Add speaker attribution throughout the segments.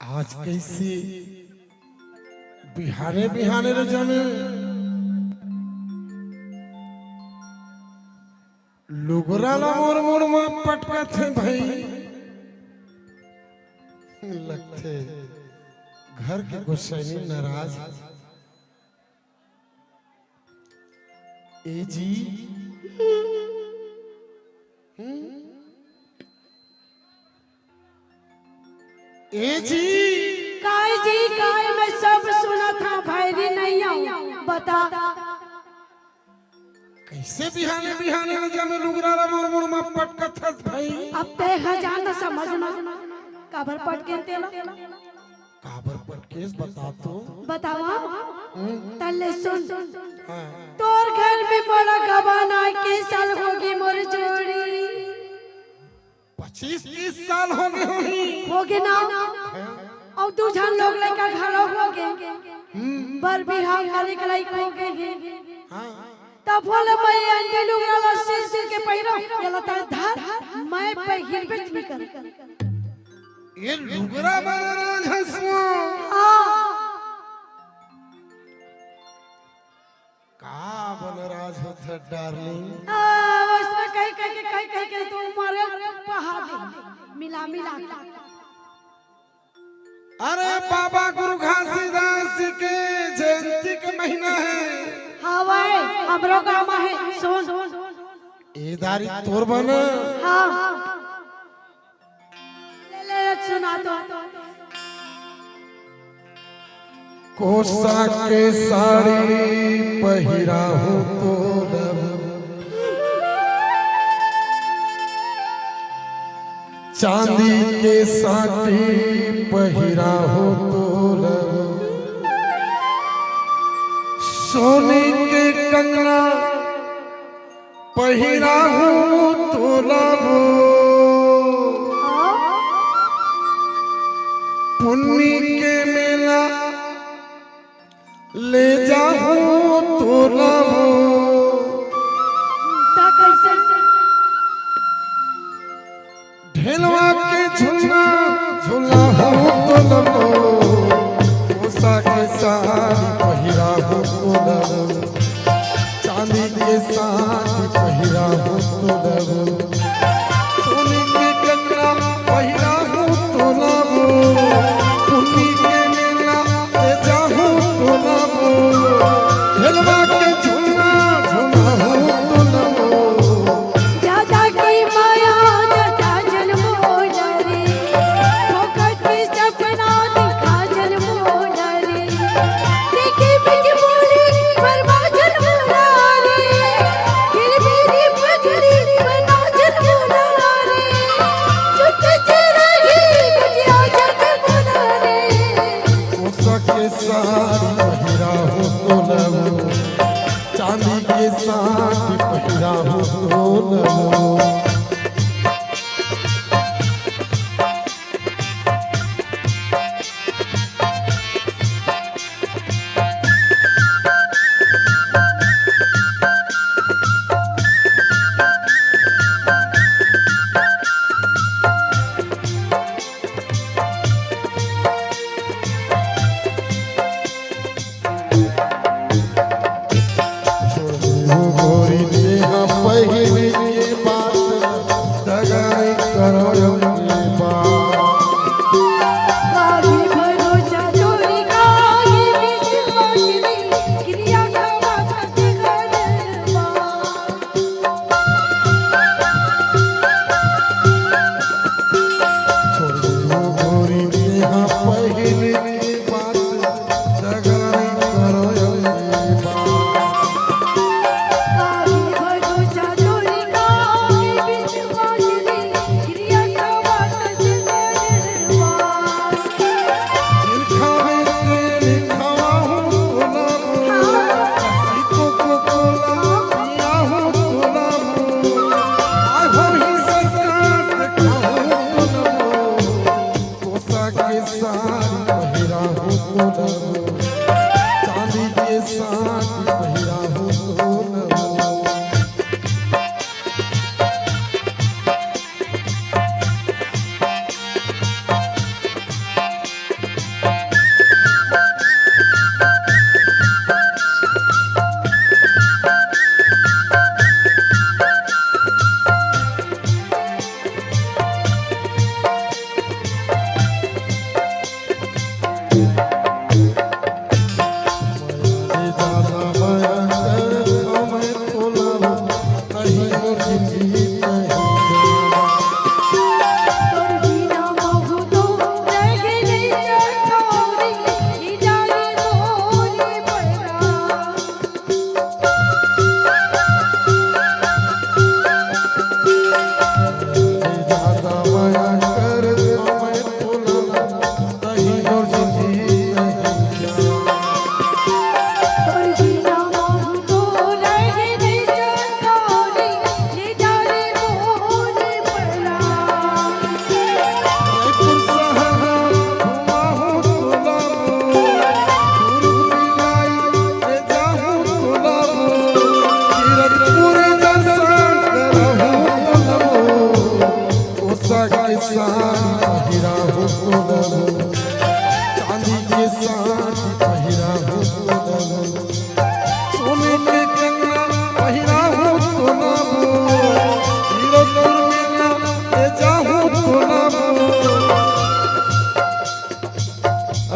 Speaker 1: आज कैसी बिहाने बिहाने रे जाने लुगरा ला मोर मोर में पटका थे भाई लगते घर के गुस्सैनी नाराज ए जी ए जी
Speaker 2: काय मैं सब सुना था भैरी नहीं आऊं बता
Speaker 1: कैसे बिहाने बिहाने में जमे लुगरा ला मोर मोर में पटका था भाई
Speaker 2: अब ते खजाना समझना काबर पटके तेला
Speaker 1: काबर पटकेस बता तो
Speaker 2: बतावा तले सुन
Speaker 1: हाँ।
Speaker 2: तोर घर में मोरा गवाना के साल होगी मोर जोड़ी
Speaker 1: 25-30 साल हो गए
Speaker 2: होगे ना और दू झन लोग लड़का घर हो गए बर बिहार करे के लायक हो गए तब बोले मैं अंडे लुगरा ला सिर के पहिरा ये लता धर मैं पहिर पे भी कर
Speaker 1: ये लुगरा बनाराज हंसो का बनराज होता डार्लिंग
Speaker 2: उसमें कहीं के तू मारे पहाड़ मिला मिला
Speaker 1: अरे बाबा गुरु घासीदास के जयंती के महीना है
Speaker 2: हाँ भाई हमरो काम है सुन
Speaker 1: ए दारी तोर बना
Speaker 2: हाँ ले सुना तो
Speaker 1: कोसा के साड़ी पहिरा हो तो चांदी के साड़ी पहिरा हो तो सोने के कंगना पहिरा हो तो लबो पुन्नी के मेला ले जाओ तो लबो
Speaker 2: ता कैसे
Speaker 1: ढेलवा के झुलना झुला हो तो लबो कोसा के साड़ी पहिरा हो तो लबो चांदी के साड़ी पहिरा हो तो लबो सोने के कंगना पहिरा हो तो लबो पुन्नी के मेला ले जाओ तो लबो ढेलवा के झुलना झुला हो तो लबो
Speaker 2: दादा की माया दादा जन्मो डरे भगत की सपना दिखा जन्मो डरे देखी बिच बोली परवा जन्मो डरे फिर मेरी पगड़ी बना जन्मो डरे चुप से रही बिटिया जन्मो डरे
Speaker 1: कोसा के साड़ी पहिरा हो तो लबो चांदी के साड़ी पहिरा हो तो लबो गोरी देहा पहिरी के बात दगाई करो के बात
Speaker 2: काभी भरोसा तोरी कागी विश्वासनी क्रिया खावा करते करवा
Speaker 1: गोरी देहा पहिरी के बात दगाई करो के बात
Speaker 2: काभी भरोसा तोरी कागी विश्वासनी क्रिया खावा करते करवा
Speaker 1: लिखावे के लिखावा हूँ तो लबो को कोला पिया हूँ तो लबो आय हो ही सरकार से खाऊं तो लबो कोसा के साड़ी पहिरा हूँ तो लबो चांदी के साड़ी पहिरा हूँ तो लबो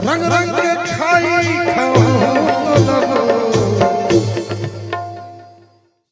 Speaker 1: रंग रंग के खाई खाओ